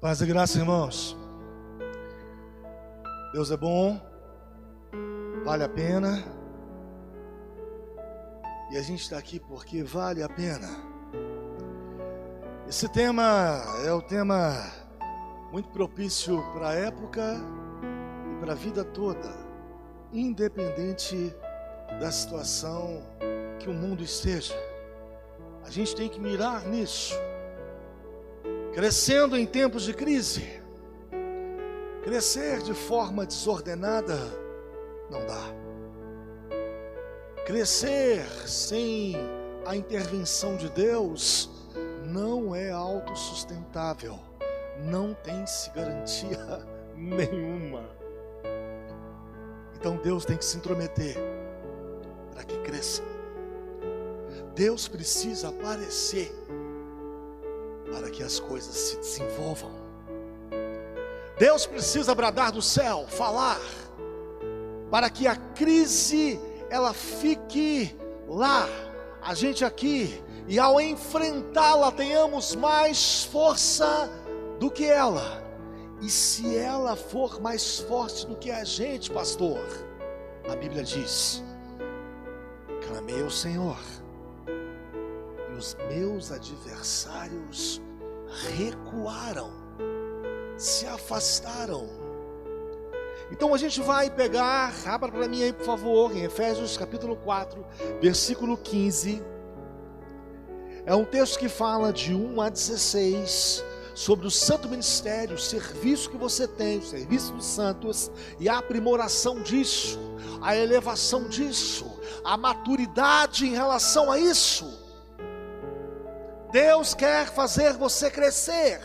Paz e graça, irmãos. Deus é bom, vale a pena. E a gente está aqui porque vale a pena. Esse tema é o tema muito propício para a época e para a vida toda, independente da situação que o mundo esteja. A gente tem que mirar nisso. Crescendo em tempos de crise, crescer de forma desordenada não dá. Crescer sem a intervenção de Deus não é autossustentável, não tem-se garantia nenhuma. Então Deus tem que se intrometer para que cresça. Deus precisa aparecer para que as coisas se desenvolvam. Deus precisa bradar do céu, falar, para que a crise ela fique lá, a gente aqui, e ao enfrentá-la tenhamos mais força do que ela. E se ela for mais forte do que a gente, pastor, a Bíblia diz: clamei ao Senhor, os meus adversários recuaram, se afastaram. Então a gente vai pegar, abra para mim aí por favor, em Efésios capítulo 4, versículo 15. É um texto que fala de 1 a 16, sobre o santo ministério, o serviço que você tem, o serviço dos santos, e a aprimoração disso, a elevação disso, a maturidade em relação a isso. Deus quer fazer você crescer.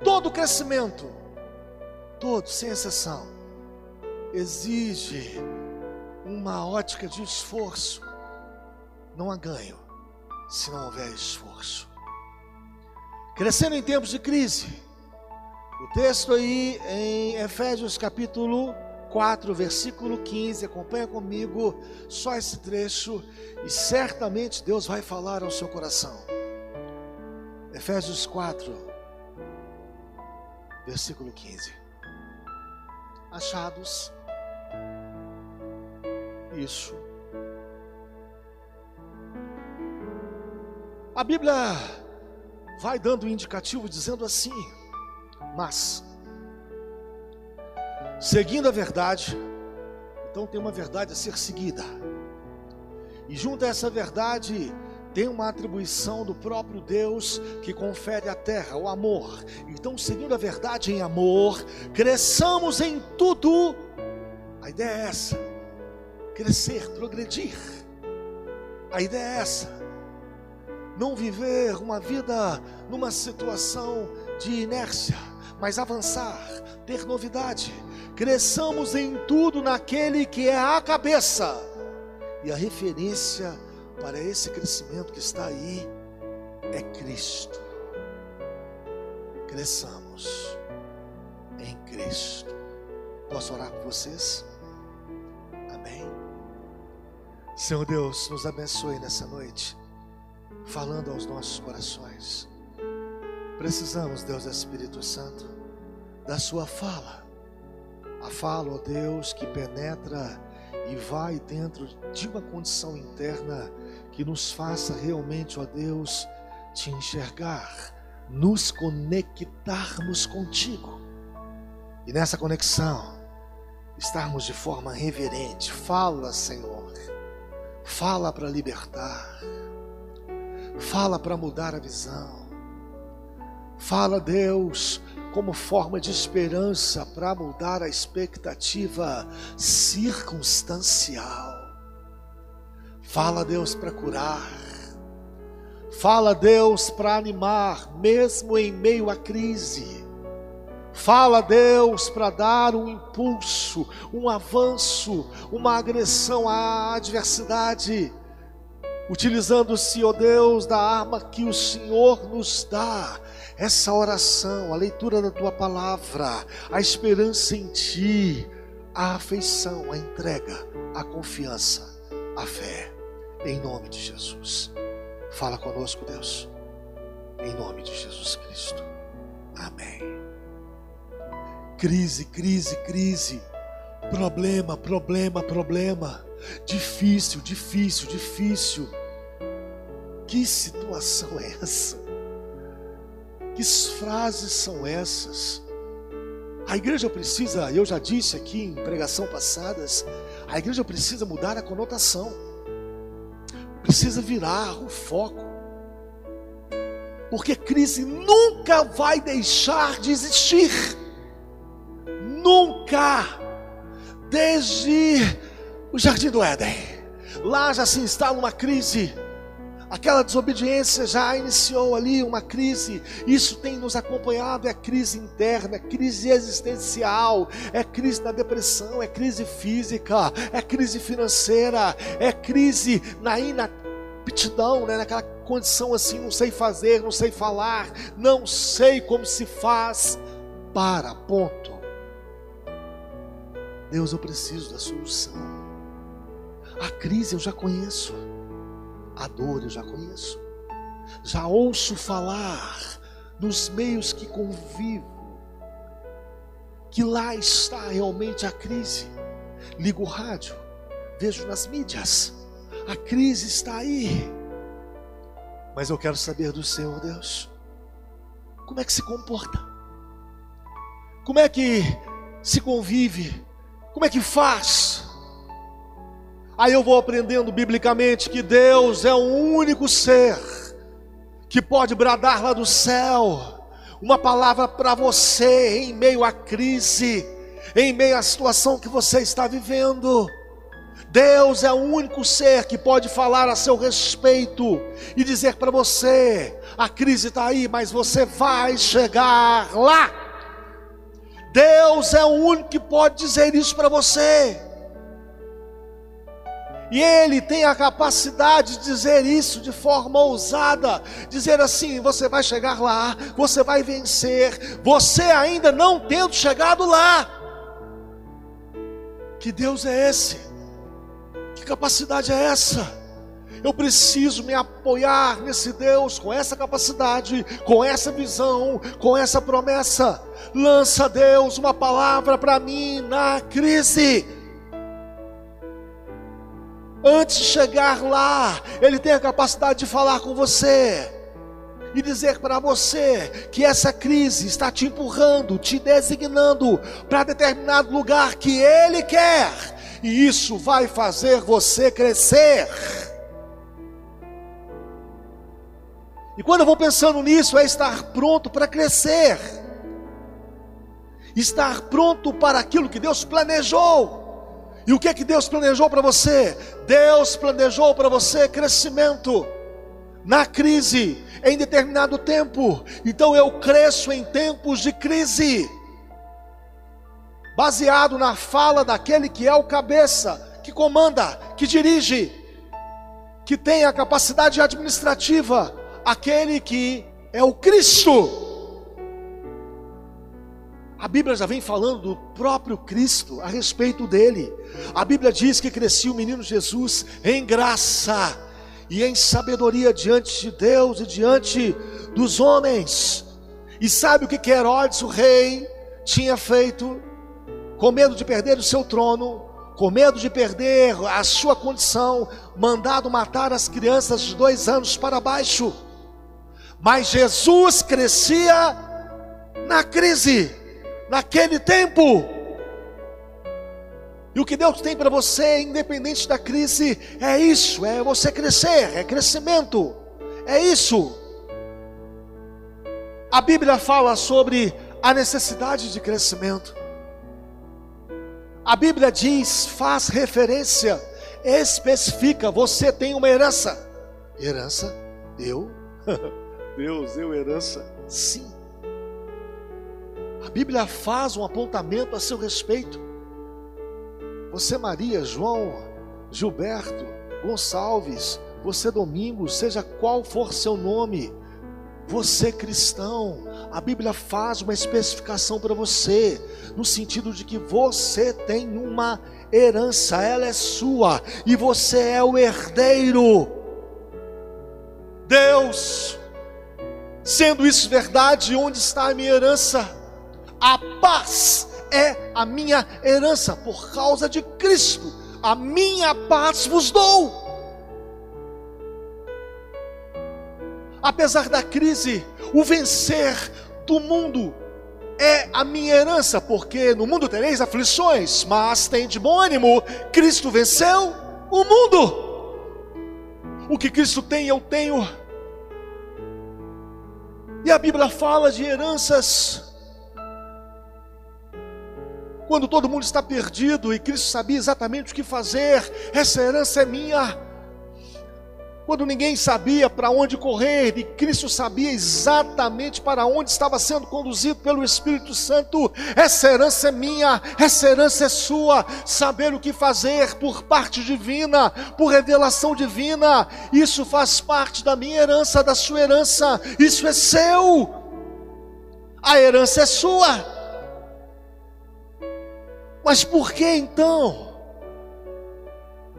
Todo crescimento, todo, sem exceção, exige uma ótica de esforço. Não há ganho se não houver esforço. Crescendo em tempos de crise. O texto aí em Efésios capítulo 4, versículo 15, acompanha comigo só esse trecho e certamente Deus vai falar ao seu coração. Efésios 4, versículo 15. Achados? Isso. A Bíblia vai dando um indicativo dizendo assim: mas seguindo a verdade, então tem uma verdade a ser seguida, e junto a essa verdade tem uma atribuição do próprio Deus que confere à terra, o amor. Então, seguindo a verdade em amor, cresçamos em tudo. A ideia é essa: crescer, progredir. A ideia é essa: não viver uma vida numa situação de inércia, mas avançar, ter novidade. Cresçamos em tudo naquele que é a cabeça, e a referência para esse crescimento que está aí é Cristo. Cresçamos em Cristo. Posso orar por vocês? Amém. Senhor Deus, nos abençoe nessa noite, falando aos nossos corações. Precisamos, Deus Espírito Santo, da sua fala. A fala, ó Deus, que penetra e vai dentro de uma condição interna que nos faça realmente, ó Deus, te enxergar, nos conectarmos contigo. E nessa conexão, estarmos de forma reverente. Fala, Senhor. Fala para libertar. Fala para mudar a visão. Fala, Deus, como forma de esperança para mudar a expectativa circunstancial. Fala, Deus, para curar. Fala, Deus, para animar, mesmo em meio à crise. Fala, Deus, para dar um impulso, um avanço, uma agressão à adversidade, utilizando-se, ó Deus, da arma que o Senhor nos dá. Essa oração, a leitura da Tua Palavra, a esperança em Ti, a afeição, a entrega, a confiança, a fé, em nome de Jesus. Fala conosco, Deus, em nome de Jesus Cristo. Crise, crise, crise. Problema, problema, problema. Difícil, difícil, difícil. Que situação é essa? Que frases são essas? A igreja precisa, eu já disse aqui em pregação passadas, a igreja precisa mudar a conotação. Precisa virar o foco. Porque crise nunca vai deixar de existir. Nunca. Desde o Jardim do Éden, lá já se instala uma crise. Aquela desobediência já iniciou ali uma crise. Isso tem nos acompanhado, é crise interna, é crise existencial, é crise na depressão, é crise física, é crise financeira, é crise na inaptidão, né? Naquela condição assim, não sei fazer, não sei falar, não sei como se faz. Ponto. Deus, eu preciso da solução. A crise eu já conheço. A dor eu já conheço. Já ouço falar nos meios que convivo que lá está realmente a crise. Ligo o rádio, vejo nas mídias, a crise está aí. Mas eu quero saber do Senhor, Deus, como é que se comporta? Como é que se convive? Como é que faz? Aí eu vou aprendendo biblicamente que Deus é o único ser que pode bradar lá do céu uma palavra para você em meio à crise, em meio à situação que você está vivendo. Deus é o único ser que pode falar a seu respeito e dizer para você: a crise está aí, mas você vai chegar lá. Deus é o único que pode dizer isso para você. E Ele tem a capacidade de dizer isso de forma ousada, dizer assim: você vai chegar lá, você vai vencer, você ainda não tendo chegado lá. Que Deus é esse? Que capacidade é essa? Eu preciso me apoiar nesse Deus com essa capacidade, com essa visão, com essa promessa. Lança, Deus, uma palavra para mim na crise. Antes de chegar lá, Ele tem a capacidade de falar com você e dizer para você que essa crise está te empurrando, te designando para determinado lugar que Ele quer, e isso vai fazer você crescer. E quando eu vou pensando nisso, é estar pronto para crescer, estar pronto para aquilo que Deus planejou. E o que é que Deus planejou para você? Deus planejou para você crescimento na crise, em determinado tempo. Então eu cresço em tempos de crise, baseado na fala daquele que é o cabeça, que comanda, que dirige, que tem a capacidade administrativa, aquele que é o Cristo. A Bíblia já vem falando do próprio Cristo, a respeito dele. A Bíblia diz que crescia o menino Jesus em graça e em sabedoria diante de Deus e diante dos homens. E sabe o que Herodes, o rei, tinha feito? Com medo de perder o seu trono, com medo de perder a sua condição, mandado matar as crianças de 2 anos para baixo. Mas Jesus crescia na crise, naquele tempo. E o que Deus tem para você, independente da crise, é isso, é você crescer, é crescimento, é isso. A Bíblia fala sobre a necessidade de crescimento. A Bíblia diz, faz referência, especifica, você tem uma herança. Herança? Eu? Deus, eu herança? Sim. A Bíblia faz um apontamento a seu respeito. Você, Maria, João, Gilberto, Gonçalves, você, Domingos, seja qual for seu nome, você, cristão, a Bíblia faz uma especificação para você, no sentido de que você tem uma herança, ela é sua, e você é o herdeiro. Deus, sendo isso verdade, onde está a minha herança? A paz é a minha herança. Por causa de Cristo, a minha paz vos dou. Apesar da crise, o vencer do mundo é a minha herança, porque no mundo tereis aflições, mas tem de bom ânimo, Cristo venceu o mundo. O que Cristo tem, eu tenho. E a Bíblia fala de heranças quando todo mundo está perdido e Cristo sabia exatamente o que fazer. Essa herança é minha. Quando ninguém sabia para onde correr, e Cristo sabia exatamente para onde estava sendo conduzido pelo Espírito Santo. Essa herança é minha, essa herança é sua. Saber o que fazer por parte divina, por revelação divina, isso faz parte da minha herança, da sua herança. Isso é seu. A herança é sua. Mas por que então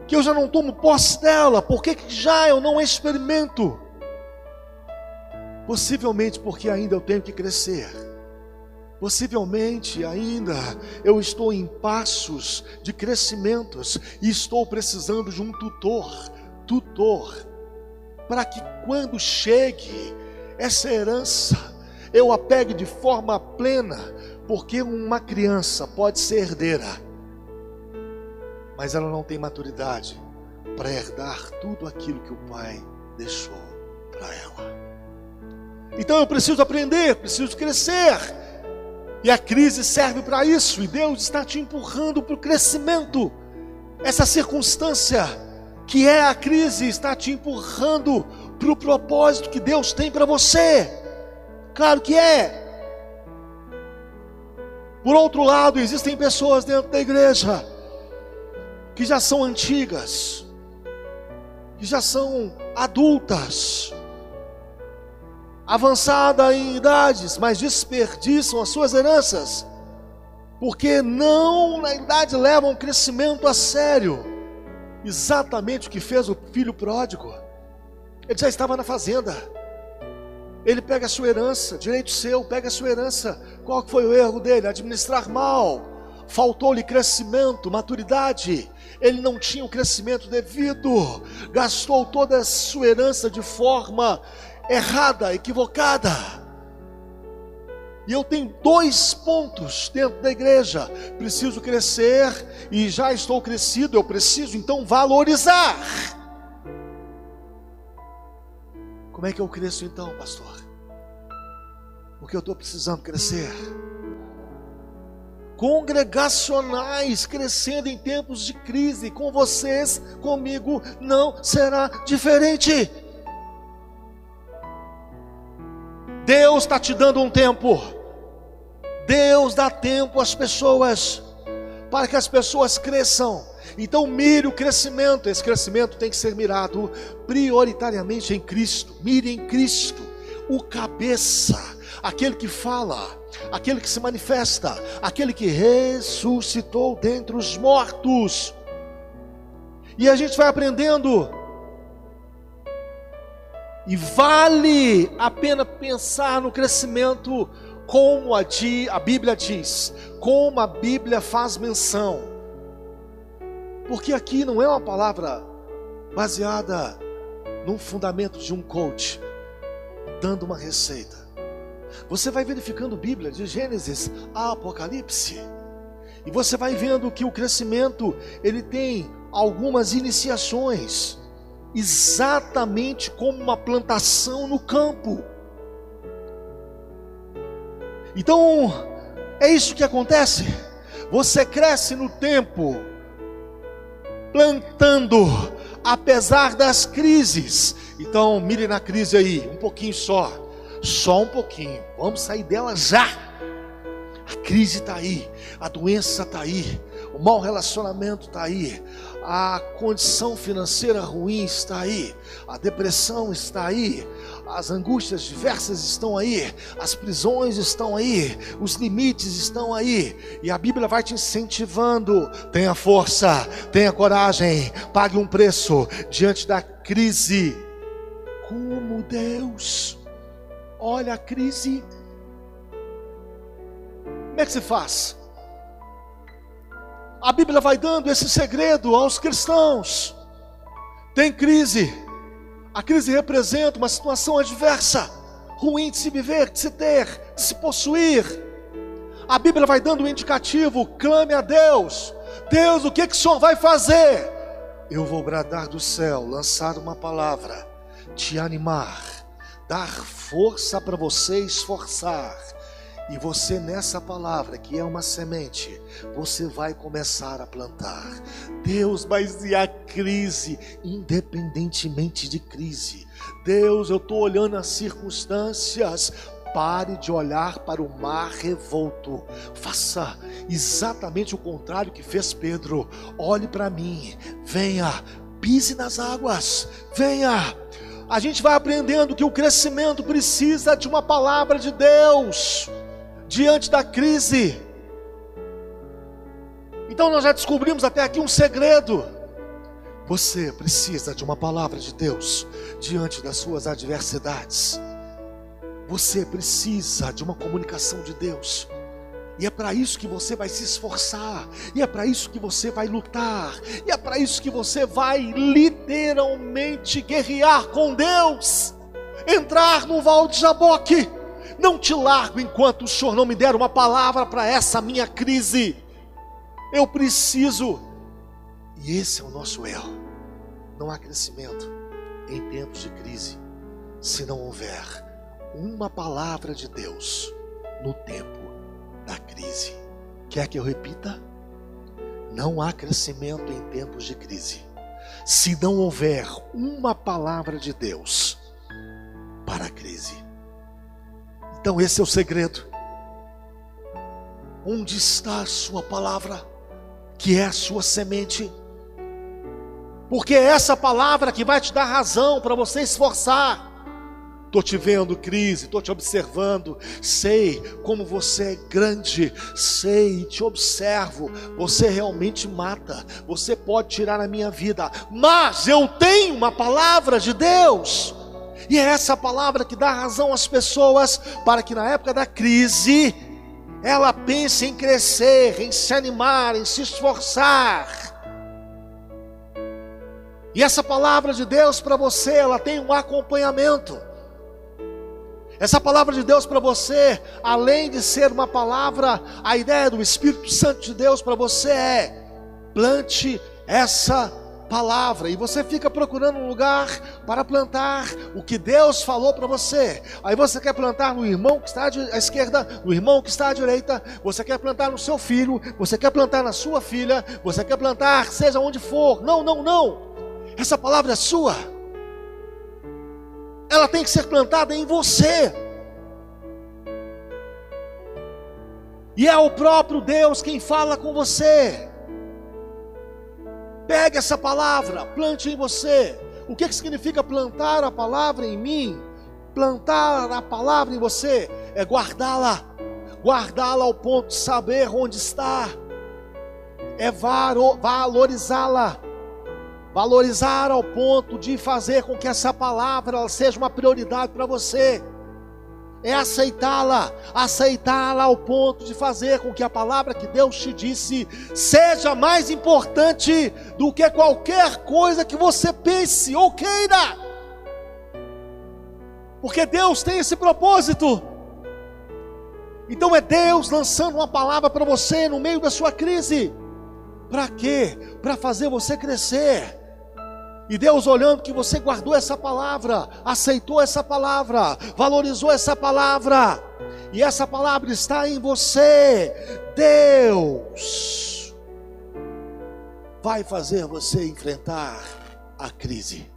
que eu já não tomo posse dela? Por que já eu não experimento? Possivelmente porque ainda eu tenho que crescer. Possivelmente ainda eu estou em passos de crescimentos e estou precisando de um tutor, para que quando chegue essa herança, eu a pegue de forma plena, porque uma criança pode ser herdeira, mas ela não tem maturidade para herdar tudo aquilo que o pai deixou para ela. Então eu preciso aprender, preciso crescer. E a crise serve para isso. E Deus está te empurrando para o crescimento. Essa circunstância que é a crise está te empurrando para o propósito que Deus tem para você. Claro que é. Por outro lado, existem pessoas dentro da igreja que já são antigas, que já são adultas, avançadas em idades, mas desperdiçam as suas heranças, porque não, na idade, levam o crescimento a sério. Exatamente o que fez o filho pródigo. Ele já estava na fazenda, ele pega a sua herança, direito seu, pega a sua herança. Qual foi o erro dele? Administrar mal. Faltou-lhe crescimento, maturidade. Ele não tinha o crescimento devido, gastou toda a sua herança de forma errada, equivocada. E eu tenho 2 pontos dentro da igreja: preciso crescer, e já estou crescido, eu preciso então valorizar. Como é que eu cresço então, pastor? Porque eu estou precisando crescer. Congregacionais, crescendo em tempos de crise, com vocês, comigo, não será diferente. Deus está te dando um tempo. Deus dá tempo às pessoas, para que as pessoas cresçam. Então mire o crescimento. Esse crescimento tem que ser mirado prioritariamente em Cristo. Mire em Cristo, o cabeça, aquele que fala, aquele que se manifesta, aquele que ressuscitou dentre os mortos. E a gente vai aprendendo. E vale a pena pensar no crescimento, como a Bíblia diz, como a Bíblia faz menção. Porque aqui não é uma palavra baseada num fundamento de um coach dando uma receita. Você vai verificando a Bíblia de Gênesis a Apocalipse, e você vai vendo que o crescimento, ele tem algumas iniciações, exatamente como uma plantação no campo. Então, é isso que acontece. Você cresce no tempo, plantando, apesar das crises. Então, mire na crise aí, um pouquinho só um pouquinho, vamos sair dela já. A crise está aí, a doença está aí, o mau relacionamento está aí, a condição financeira ruim está aí, a depressão está aí, as angústias diversas estão aí, as prisões estão aí, os limites estão aí, e a Bíblia vai te incentivando. Tenha força, tenha coragem, pague um preço diante da crise. Como Deus olha a crise. Como é que se faz? A Bíblia vai dando esse segredo aos cristãos. Tem crise. A crise representa uma situação adversa, ruim de se viver, de se ter, de se possuir. A Bíblia vai dando um indicativo: clame a Deus. Deus, o que o Senhor vai fazer? Eu vou bradar do céu, lançar uma palavra, te animar, dar força para você esforçar. E você, nessa palavra, que é uma semente, você vai começar a plantar. Deus, mas e a crise? Independentemente de crise, Deus, eu estou olhando as circunstâncias. Pare de olhar para o mar revolto. Faça exatamente o contrário que fez Pedro. Olhe para mim, venha, pise nas águas, venha. A gente vai aprendendo que o crescimento precisa de uma palavra de Deus diante da crise. Então nós já descobrimos até aqui um segredo. Você precisa de uma palavra de Deus diante das suas adversidades. Você precisa de uma comunicação de Deus. E é para isso que você vai se esforçar. E é para isso que você vai lutar. E é para isso que você vai literalmente guerrear com Deus. Entrar no Val de Jaboque. Não te largo enquanto o Senhor não me der uma palavra para essa minha crise. Eu preciso. E esse é o nosso erro. Não há crescimento em tempos de crise se não houver uma palavra de Deus no tempo da crise. Quer que eu repita? Não há crescimento em tempos de crise se não houver uma palavra de Deus para a crise. Então esse é o segredo. Onde está a sua palavra, que é a sua semente? Porque é essa palavra que vai te dar razão para você esforçar. Estou te vendo crise, estou te observando, sei como você é grande, sei, te observo, você realmente mata, você pode tirar a minha vida, mas eu tenho uma palavra de Deus, e é essa palavra que dá razão às pessoas, para que na época da crise, ela pense em crescer, em se animar, em se esforçar. E essa palavra de Deus para você, ela tem um acompanhamento. Essa palavra de Deus para você, além de ser uma palavra, a ideia do Espírito Santo de Deus para você é: plante essa palavra. E você fica procurando um lugar para plantar o que Deus falou para você. Aí você quer plantar no irmão que está à esquerda, no irmão que está à direita, você quer plantar no seu filho, você quer plantar na sua filha, você quer plantar seja onde for. Não, não, não. Essa palavra é sua. Ela tem que ser plantada em você. E é o próprio Deus quem fala com você. Pegue essa palavra, plante em você. O que significa plantar a palavra em mim? Plantar a palavra em você é guardá-la. Guardá-la ao ponto de saber onde está. É valorizá-la. Valorizar ao ponto de fazer com que essa palavra ela seja uma prioridade para você. É aceitá-la ao ponto de fazer com que a palavra que Deus te disse seja mais importante do que qualquer coisa que você pense ou queira. Porque Deus tem esse propósito. Então é Deus lançando uma palavra para você no meio da sua crise. Para quê? Para fazer você crescer. E Deus olhando que você guardou essa palavra, aceitou essa palavra, valorizou essa palavra, e essa palavra está em você, Deus vai fazer você enfrentar a crise.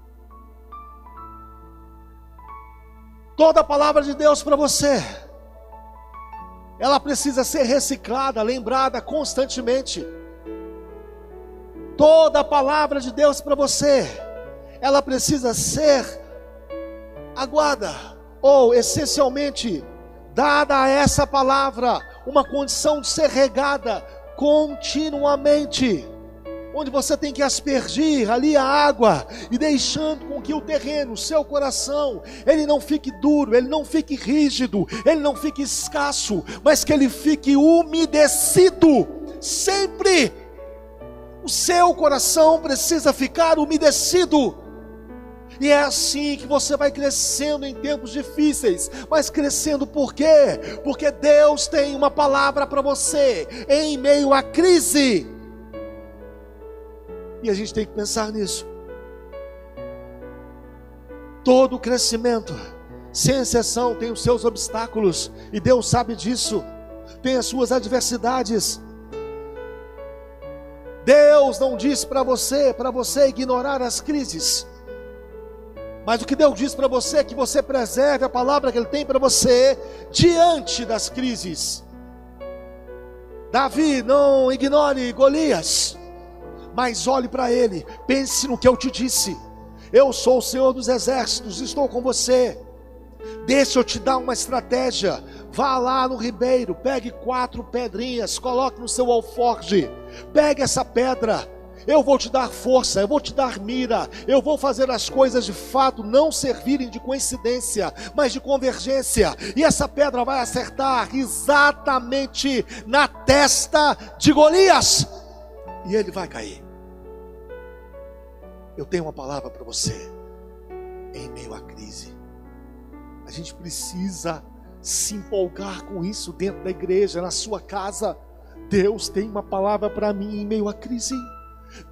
Toda a palavra de Deus para você, ela precisa ser reciclada, lembrada constantemente. Toda a palavra de Deus para você, ela precisa ser aguada, ou essencialmente, dada a essa palavra, uma condição de ser regada continuamente, onde você tem que aspergir ali a água, e deixando com que o terreno, o seu coração, ele não fique duro, ele não fique rígido, ele não fique escasso, mas que ele fique umedecido, sempre O seu coração precisa ficar umedecido. E é assim que você vai crescendo em tempos difíceis. Mas crescendo por quê? Porque Deus tem uma palavra para você em meio à crise. E a gente tem que pensar nisso. Todo crescimento, sem exceção, tem os seus obstáculos. E Deus sabe disso. Tem as suas adversidades. Deus não diz para você ignorar as crises. Mas o que Deus diz para você é que você preserve a palavra que Ele tem para você diante das crises. Davi, não ignore Golias, mas olhe para ele, pense no que eu te disse. Eu sou o Senhor dos exércitos, estou com você. Deixa eu te dar uma estratégia. Vá lá no ribeiro, pegue 4 pedrinhas, coloque no seu alforje, pegue essa pedra. Eu vou te dar força, eu vou te dar mira, eu vou fazer as coisas de fato não servirem de coincidência, mas de convergência. E essa pedra vai acertar exatamente na testa de Golias, e ele vai cair. Eu tenho uma palavra para você, em meio à crise. A gente precisa se empolgar com isso dentro da igreja, na sua casa. Deus tem uma palavra para mim em meio à crise.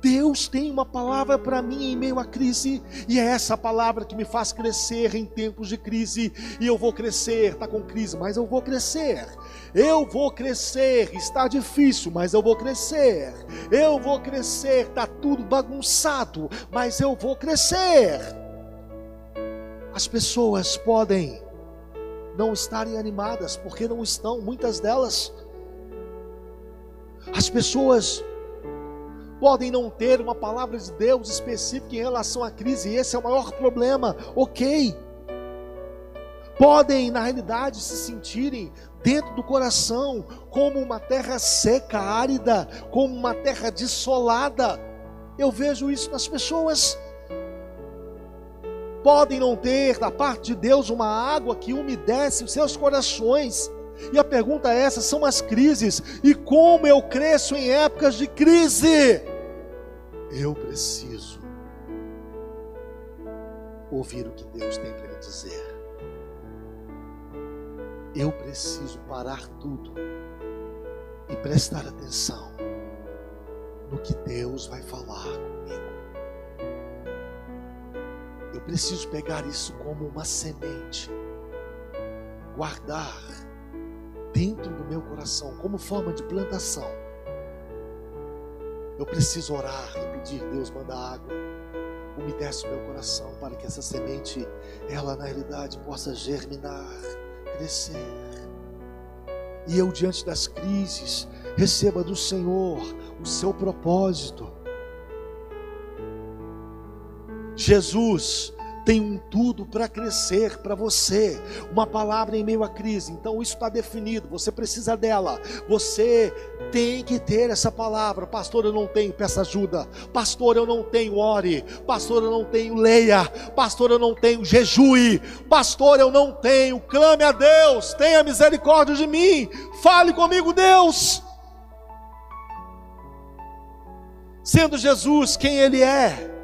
Deus tem uma palavra para mim em meio à crise, e é essa palavra que me faz crescer em tempos de crise. E eu vou crescer, está com crise, mas eu vou crescer. Eu vou crescer, está difícil, mas eu vou crescer. Eu vou crescer, está tudo bagunçado, mas eu vou crescer. As pessoas podem não estarem animadas, porque não estão, muitas delas. As pessoas podem não ter uma palavra de Deus específica em relação à crise, e esse é o maior problema, ok. Podem, na realidade, se sentirem dentro do coração como uma terra seca, árida, como uma terra dessolada. Eu vejo isso nas pessoas. Podem não ter da parte de Deus uma água que umedece os seus corações. E a pergunta é essa, são as crises. E como eu cresço em épocas de crise? Eu preciso ouvir o que Deus tem para me dizer. Eu preciso parar tudo e prestar atenção no que Deus vai falar comigo. Eu preciso pegar isso como uma semente, guardar dentro do meu coração, como forma de plantação. Eu preciso orar e pedir, Deus, manda água, umedece o meu coração, para que essa semente, ela na realidade possa germinar, crescer. E eu, diante das crises, receba do Senhor o seu propósito. Jesus tem um tudo para crescer para você, uma palavra em meio à crise. Então isso está definido, você precisa dela, você tem que ter essa palavra. Pastor, eu não tenho, peça ajuda. Pastor, eu não tenho, ore. Pastor, eu não tenho, leia. Pastor, eu não tenho, jejue. Pastor, eu não tenho, clame a Deus, tenha misericórdia de mim, fale comigo, Deus. Sendo Jesus quem Ele é,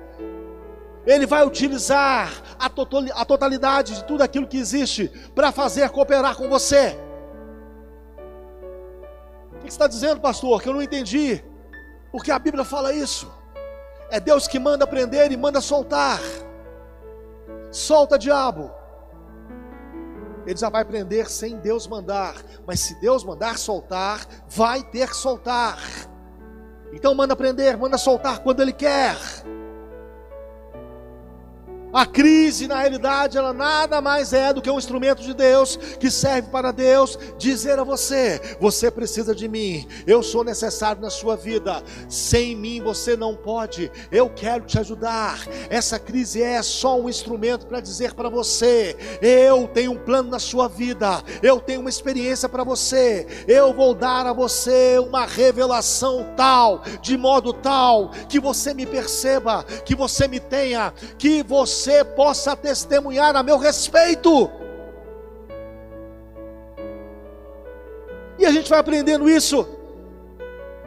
Ele vai utilizar a totalidade de tudo aquilo que existe para fazer cooperar com você. O que você está dizendo, pastor? Que eu não entendi. Porque a Bíblia fala isso. É Deus que manda prender e manda soltar. Solta, diabo. Ele já vai prender sem Deus mandar. Mas se Deus mandar soltar, vai ter que soltar. Então manda prender, manda soltar quando Ele quer. A crise, na realidade, ela nada mais é do que um instrumento de Deus, que serve para Deus dizer a você: você precisa de mim, eu sou necessário na sua vida, sem mim você não pode, eu quero te ajudar. Essa crise é só um instrumento para dizer para você: eu tenho um plano na sua vida, eu tenho uma experiência para você, eu vou dar a você uma revelação tal, de modo tal, que você me perceba, que você me tenha, que você possa testemunhar a meu respeito. E a gente vai aprendendo isso.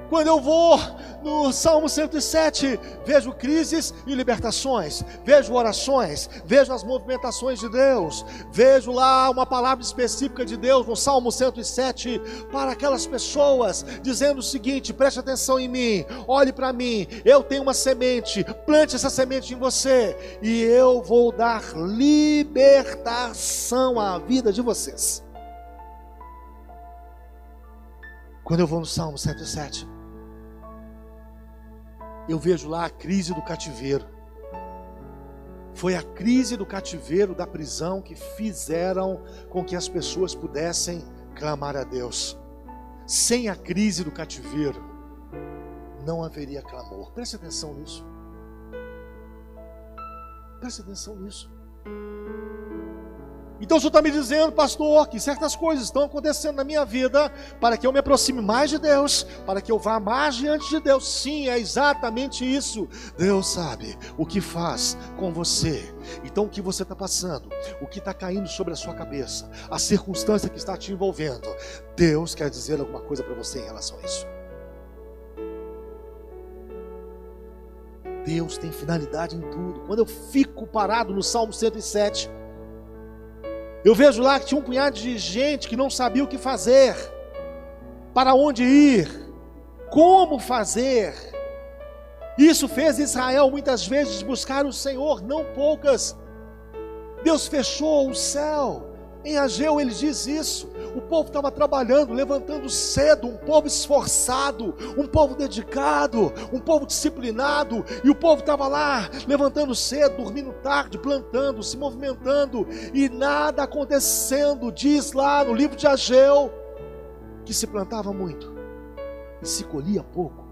Quando eu vou no Salmo 107, vejo crises e libertações, vejo orações, vejo as movimentações de Deus, vejo lá uma palavra específica de Deus no Salmo 107 para aquelas pessoas, dizendo o seguinte: preste atenção em mim, olhe para mim, eu tenho uma semente, plante essa semente em você, e eu vou dar libertação à vida de vocês. Quando eu vou no Salmo 107, eu vejo lá a crise do cativeiro. Foi a crise do cativeiro, da prisão, que fizeram com que as pessoas pudessem clamar a Deus. Sem a crise do cativeiro, não haveria clamor. Preste atenção nisso. Preste atenção nisso. Então o Senhor está me dizendo, pastor, que certas coisas estão acontecendo na minha vida para que eu me aproxime mais de Deus, para que eu vá mais diante de Deus. Sim, é exatamente isso. Deus sabe o que faz com você. Então o que você está passando, o que está caindo sobre a sua cabeça, a circunstância que está te envolvendo, Deus quer dizer alguma coisa para você em relação a isso. Deus tem finalidade em tudo. Quando eu fico parado no Salmo 107, eu vejo lá que tinha um punhado de gente que não sabia o que fazer, para onde ir, como fazer. Isso fez Israel muitas vezes buscar o Senhor, não poucas. Deus fechou o céu. Em Ageu ele diz isso. O povo estava trabalhando, levantando cedo, um povo esforçado, um povo dedicado, um povo disciplinado, e o povo estava lá, levantando cedo, dormindo tarde, plantando, se movimentando, e nada acontecendo. Diz lá no livro de Ageu, que se plantava muito, e se colhia pouco.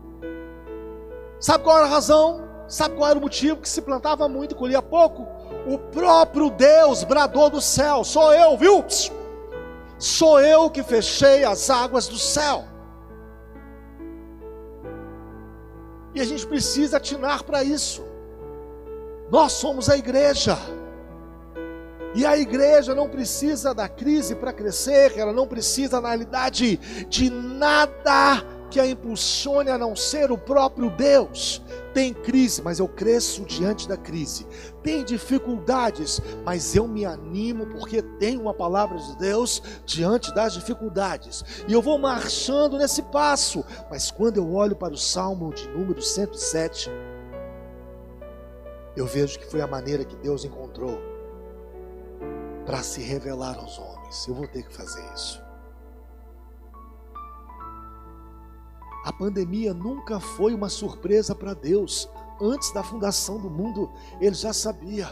Sabe qual era a razão? Sabe qual era o motivo que se plantava muito e colhia pouco? O próprio Deus bradou do céu: sou eu, viu? Sou eu que fechei as águas do céu. E a gente precisa atinar para isso. Nós somos a igreja. E a igreja não precisa da crise para crescer. Ela não precisa, na realidade, de nada que a impulsione a não ser o próprio Deus. Tem crise, mas eu cresço diante da crise. Tem dificuldades, mas eu me animo porque tem uma palavra de Deus diante das dificuldades. E eu vou marchando nesse passo. Mas quando eu olho para o Salmo de número 107, eu vejo que foi a maneira que Deus encontrou para se revelar aos homens. Eu vou ter que fazer isso. A pandemia nunca foi uma surpresa para Deus. Antes da fundação do mundo, Ele já sabia.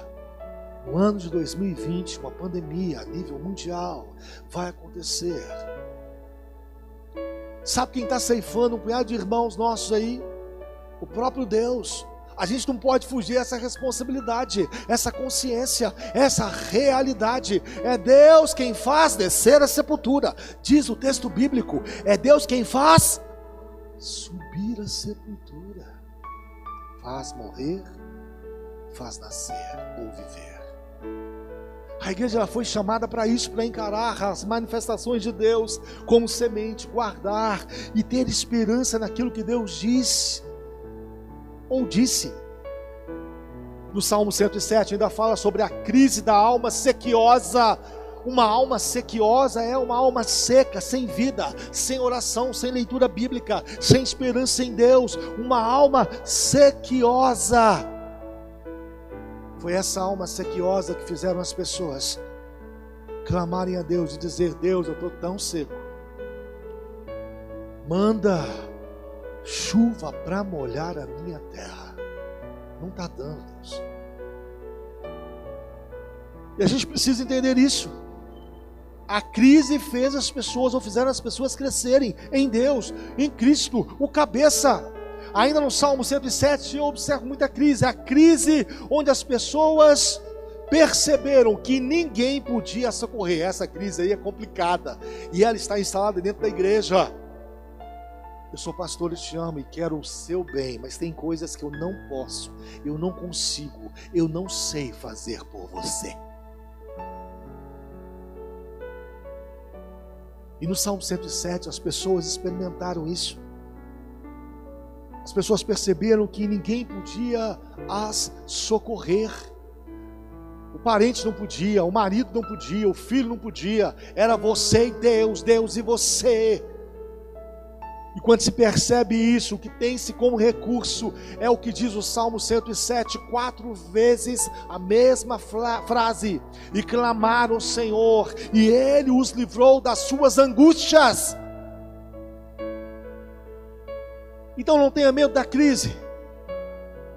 No ano de 2020, uma pandemia a nível mundial vai acontecer. Sabe quem está ceifando um punhado de irmãos nossos aí? O próprio Deus. A gente não pode fugir dessa responsabilidade, essa consciência, essa realidade. É Deus quem faz descer a sepultura. Diz o texto bíblico, é Deus quem faz subir a sepultura, faz morrer, faz nascer ou viver. A igreja ela foi chamada para isso, para encarar as manifestações de Deus como semente, guardar e ter esperança naquilo que Deus disse ou disse. No Salmo 107 ainda fala sobre a crise da alma sequiosa. Uma alma sequiosa é uma alma seca, sem vida, sem oração, sem leitura bíblica, sem esperança em Deus. Uma alma sequiosa. Foi essa alma sequiosa que fizeram as pessoas clamarem a Deus e dizer: Deus, eu estou tão seco. Manda chuva para molhar a minha terra. Não está dando, Deus. E a gente precisa entender isso. A crise fez as pessoas, ou fizeram as pessoas crescerem em Deus, em Cristo, o cabeça. Ainda no Salmo 107 eu observo muita crise. A crise onde as pessoas perceberam que ninguém podia socorrer. Essa crise aí é complicada, e ela está instalada dentro da igreja. Eu sou pastor e te amo e quero o seu bem, mas tem coisas que eu não posso, eu não consigo, eu não sei fazer por você. E no Salmo 107 as pessoas experimentaram isso. As pessoas perceberam que ninguém podia as socorrer. O parente não podia, o marido não podia, o filho não podia. Era você e Deus, Deus e você. E quando se percebe isso, o que tem-se como recurso é o que diz o Salmo 107, 4 vezes a mesma frase. E clamaram ao Senhor, e Ele os livrou das suas angústias. Então não tenha medo da crise,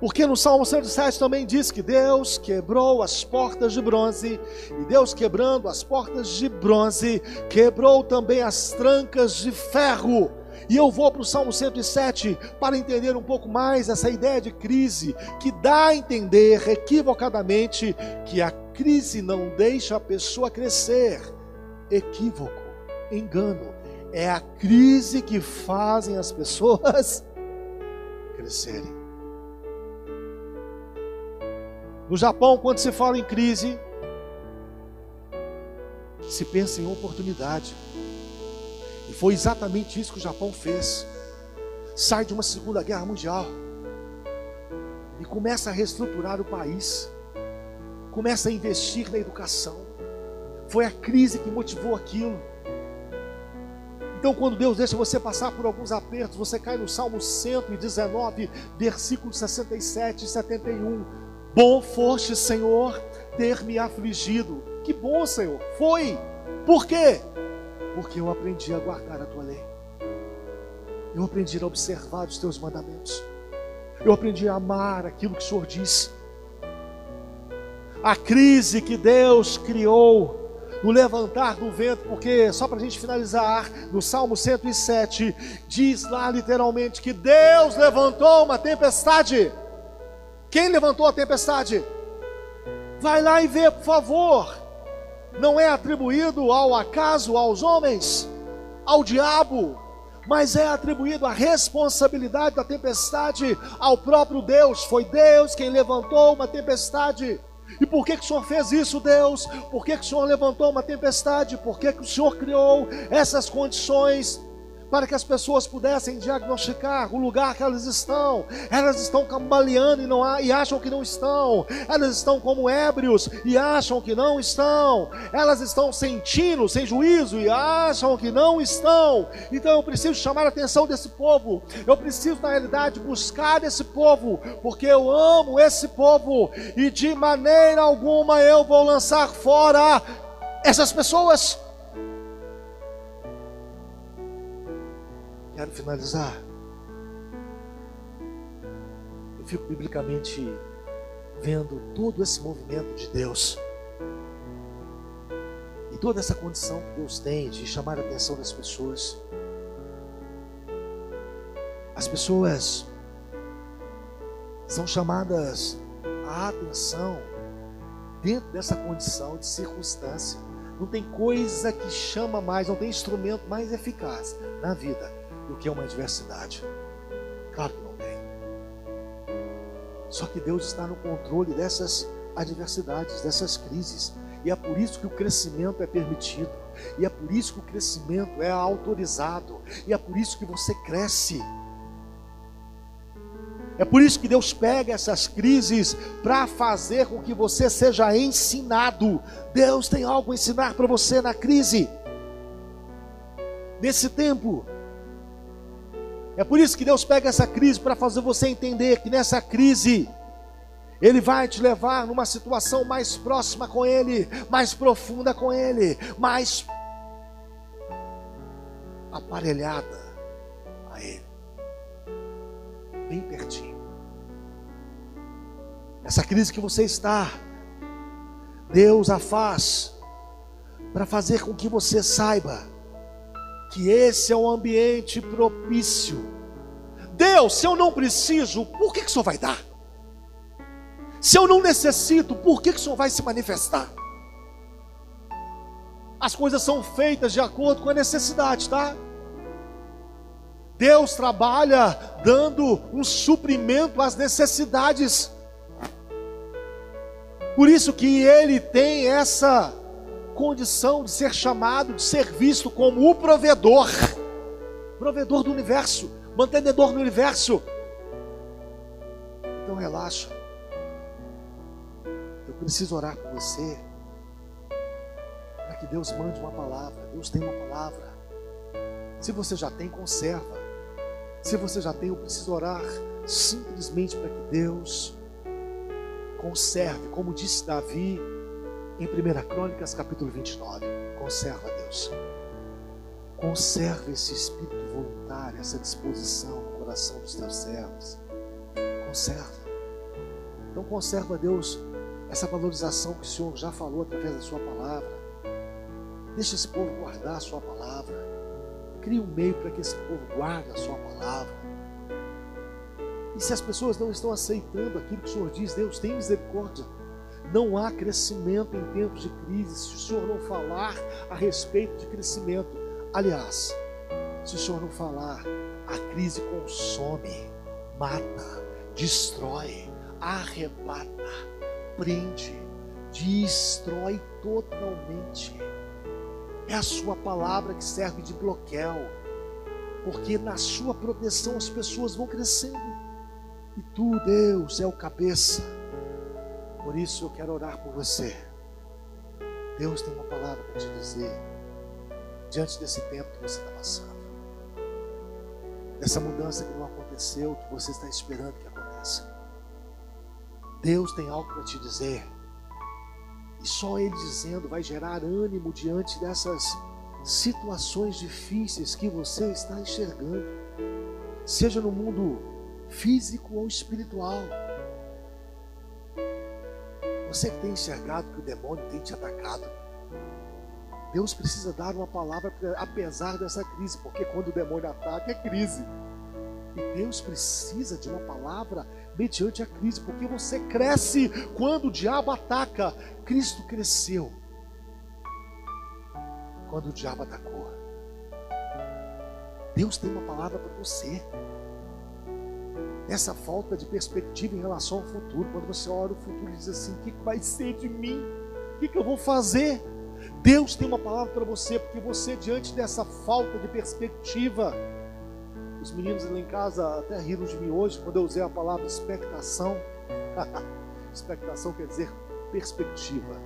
porque no Salmo 107 também diz que Deus quebrou as portas de bronze, e Deus quebrando as portas de bronze, quebrou também as trancas de ferro. E eu vou para o Salmo 107 para entender um pouco mais essa ideia de crise, que dá a entender equivocadamente que a crise não deixa a pessoa crescer. Equívoco, engano. É a crise que fazem as pessoas crescerem. No Japão, quando se fala em crise, se pensa em oportunidade. E foi exatamente isso que o Japão fez. Sai de uma Segunda Guerra Mundial e começa a reestruturar o país. Começa a investir na educação. Foi a crise que motivou aquilo. Então, quando Deus deixa você passar por alguns apertos, você cai no Salmo 119, versículos 67 e 71. Bom foste, Senhor, ter me afligido. Que bom, Senhor. Foi. Por quê? Porque eu aprendi a guardar a tua lei. Eu aprendi a observar os teus mandamentos. Eu aprendi a amar aquilo que o Senhor disse. A crise que Deus criou no levantar do vento, porque, só para a gente finalizar, no Salmo 107, diz lá literalmente que Deus levantou uma tempestade. Quem levantou a tempestade? Vai lá e vê, por favor. Não é atribuído ao acaso, aos homens, ao diabo, mas é atribuído a responsabilidade da tempestade ao próprio Deus. Foi Deus quem levantou uma tempestade. E por que o Senhor fez isso, Deus? Por que o Senhor levantou uma tempestade? Por que o Senhor criou essas condições? Para que as pessoas pudessem diagnosticar o lugar que elas estão. Elas estão cambaleando e acham que não estão. Elas estão como ébrios e acham que não estão. Elas estão sentindo, sem juízo, e acham que não estão. Então eu preciso chamar a atenção desse povo. Eu preciso, na realidade, buscar esse povo, porque eu amo esse povo, e de maneira alguma eu vou lançar fora essas pessoas. Quero finalizar. Eu fico biblicamente vendo todo esse movimento de Deus e toda essa condição que Deus tem de chamar a atenção das pessoas. As pessoas são chamadas a atenção dentro dessa condição de circunstância. Não tem coisa que chama mais, não tem instrumento mais eficaz na vida do que uma adversidade. Claro que não tem. Só que Deus está no controle dessas adversidades, dessas crises. E é por isso que o crescimento é permitido. E é por isso que o crescimento é autorizado. E é por isso que você cresce. É por isso que Deus pega essas crises para fazer com que você seja ensinado. Deus tem algo a ensinar para você na crise, nesse tempo. É por isso que Deus pega essa crise para fazer você entender que nessa crise Ele vai te levar numa situação mais próxima com Ele, mais profunda com Ele, mais aparelhada a Ele, bem pertinho. Essa crise que você está, Deus a faz para fazer com que você saiba que esse é um ambiente propício. Deus, se eu não preciso, por que o Senhor vai dar? Se eu não necessito, por que o Senhor vai se manifestar? As coisas são feitas de acordo com a necessidade, tá? Deus trabalha dando um suprimento às necessidades. Por isso que Ele tem essa condição de ser chamado, de ser visto como o provedor do universo, mantenedor do universo. Não relaxa. Eu preciso orar por você, para que Deus mande uma palavra. Deus tem uma palavra. Se você já tem, conserva. Se você já tem, eu preciso orar simplesmente para que Deus conserve, como disse Davi em 1 Crônicas capítulo 29. Conserva, Deus. Conserva esse espírito voluntário, essa disposição no coração dos teus servos. Conserva. Então conserva, Deus, essa valorização que o Senhor já falou através da sua palavra. Deixa esse povo guardar a sua palavra. Cria um meio para que esse povo guarde a sua palavra. E se as pessoas não estão aceitando aquilo que o Senhor diz, Deus tem misericórdia. Não há crescimento em tempos de crise se o Senhor não falar a respeito de crescimento. Aliás, se o Senhor não falar, a crise consome, mata, destrói, arrebata, prende, destrói totalmente. É a sua palavra que serve de bloqueio, porque na sua proteção as pessoas vão crescendo, e tu, Deus, é o cabeça. Por isso eu quero orar por você. Deus tem uma palavra para te dizer, diante desse tempo que você está passando, dessa mudança que não aconteceu, que você está esperando que aconteça. Deus tem algo para te dizer, e só Ele dizendo vai gerar ânimo diante dessas situações difíceis que você está enxergando, seja no mundo físico ou espiritual. Você que tem enxergado que o demônio tem te atacado, Deus precisa dar uma palavra apesar dessa crise, porque quando o demônio ataca é crise. E Deus precisa de uma palavra mediante a crise, porque você cresce quando o diabo ataca. Cristo cresceu quando o diabo atacou. Deus tem uma palavra para você. Essa falta de perspectiva em relação ao futuro, quando você olha o futuro e diz assim, o que vai ser de mim? O que eu vou fazer? Deus tem uma palavra para você, porque você, diante dessa falta de perspectiva, os meninos lá em casa até riram de mim hoje, quando eu usei a palavra expectação. Expectação quer dizer perspectiva.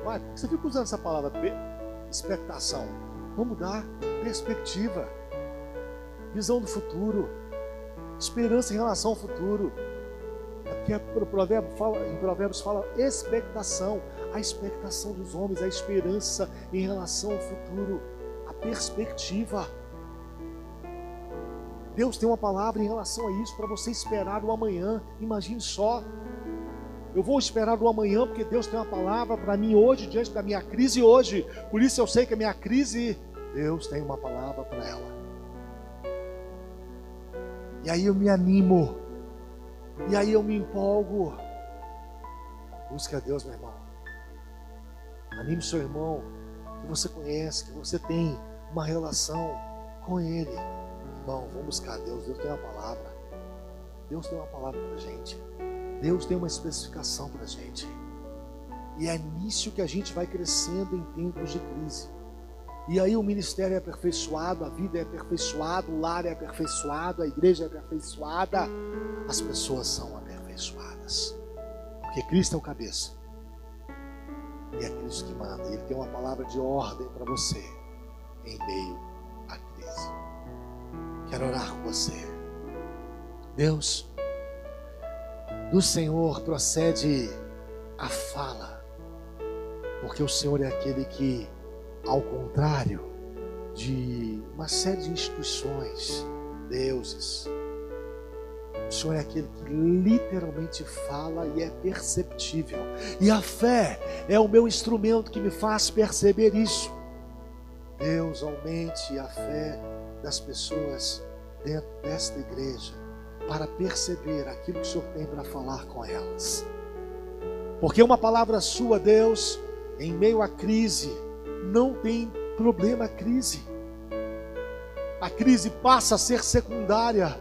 Pai, por que você fica usando essa palavra expectação? Vamos dar perspectiva, visão do futuro, esperança em relação ao futuro. É porque em Provérbios fala expectação, a expectação dos homens, a esperança em relação ao futuro, a perspectiva. Deus tem uma palavra em relação a isso, para você esperar o amanhã. Imagine só, eu vou esperar o amanhã, porque Deus tem uma palavra para mim hoje, diante da minha crise hoje. Por isso eu sei que a minha crise, Deus tem uma palavra para ela. E aí eu me animo, e aí eu me empolgo. Busque a Deus, meu irmão. Anime seu irmão, que você conhece, que você tem uma relação com ele. Irmão, vamos buscar a Deus. Deus tem uma palavra. Deus tem uma palavra para a gente. Deus tem uma especificação para a gente. E é nisso que a gente vai crescendo em tempos de crise. E aí o ministério é aperfeiçoado, a vida é aperfeiçoada, o lar é aperfeiçoado, a igreja é aperfeiçoada, as pessoas são aperfeiçoadas. Porque Cristo é o cabeça. E é Cristo que manda. Ele tem uma palavra de ordem para você em meio à crise. Quero orar com você. Deus, do Senhor procede a fala, porque o Senhor é aquele que, ao contrário de uma série de instituições, deuses, o Senhor é aquele que literalmente fala e é perceptível. E a fé é o meu instrumento que me faz perceber isso. Deus, aumente a fé das pessoas dentro desta igreja, para perceber aquilo que o Senhor tem para falar com elas. Porque uma palavra sua, Deus, em meio à crise, não tem problema a crise. A crise passa a ser secundária,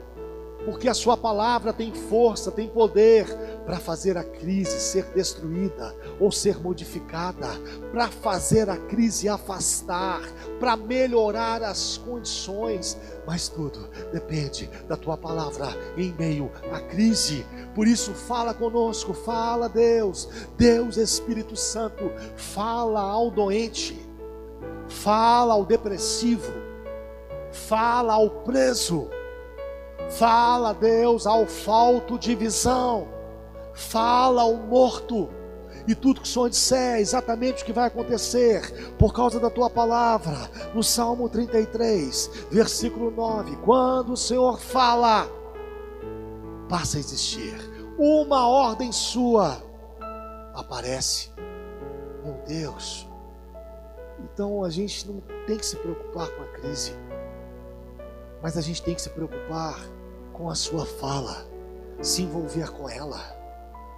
porque a sua palavra tem força, tem poder para fazer a crise ser destruída ou ser modificada, para fazer a crise afastar, para melhorar as condições, mas tudo depende da tua palavra em meio à crise. Por isso fala conosco, fala Deus Espírito Santo, fala ao doente, fala ao depressivo, fala ao preso, fala Deus ao falto de visão, fala ao morto, e tudo que o Senhor disser é exatamente o que vai acontecer por causa da tua palavra. No Salmo 33, versículo 9, quando o Senhor fala, passa a existir, uma ordem sua aparece. Meu Deus, então a gente não tem que se preocupar com a crise, mas a gente tem que se preocupar com a sua fala, se envolver com ela,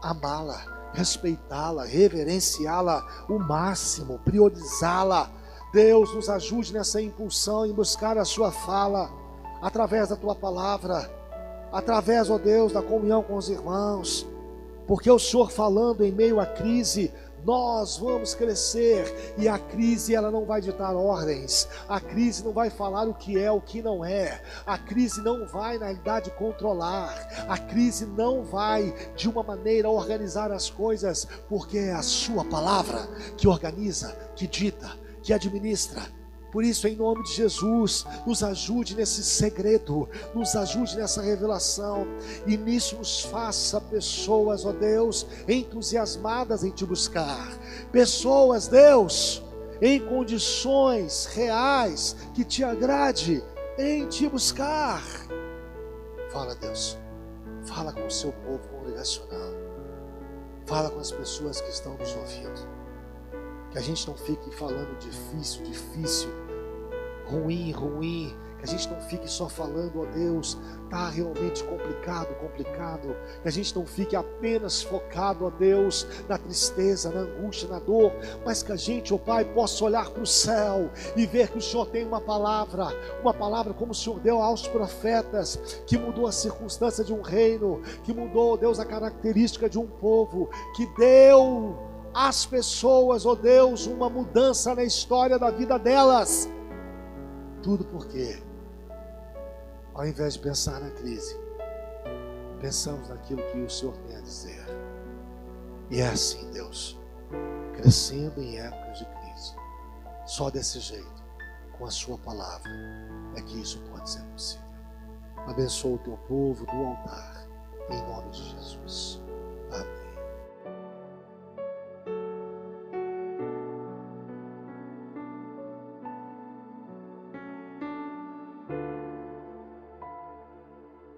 amá-la, respeitá-la, reverenciá-la o máximo, priorizá-la. Deus nos ajude nessa impulsão em buscar a sua fala, através da tua palavra, através, ó Deus, da comunhão com os irmãos, porque o Senhor falando em meio à crise, nós vamos crescer, e a crise ela não vai ditar ordens, a crise não vai falar o que é, o que não é, a crise não vai na realidade controlar, a crise não vai de uma maneira organizar as coisas, porque é a sua palavra que organiza, que dita, que administra. Por isso, em nome de Jesus, nos ajude nesse segredo, nos ajude nessa revelação, e nisso nos faça pessoas, ó Deus, entusiasmadas em te buscar, pessoas, Deus, em condições reais, que te agrade em te buscar. Fala, Deus, fala com o seu povo congregacional, fala com as pessoas que estão nos ouvindo, que a gente não fique falando difícil, ruim, que a gente não fique só falando, ó Deus, está realmente complicado, que a gente não fique apenas focado, ó Deus, na tristeza, na angústia, na dor, mas que a gente, ó Pai, possa olhar para o céu e ver que o Senhor tem uma palavra como o Senhor deu aos profetas, que mudou a circunstância de um reino, que mudou, ó Deus, a característica de um povo, que deu às pessoas, ó Deus, uma mudança na história da vida delas. Tudo porque, ao invés de pensar na crise, pensamos naquilo que o Senhor tem a dizer. E é assim, Deus, crescendo em épocas de crise, só desse jeito, com a sua palavra, é que isso pode ser possível. Abençoa o teu povo do altar, em nome de Jesus. Amém.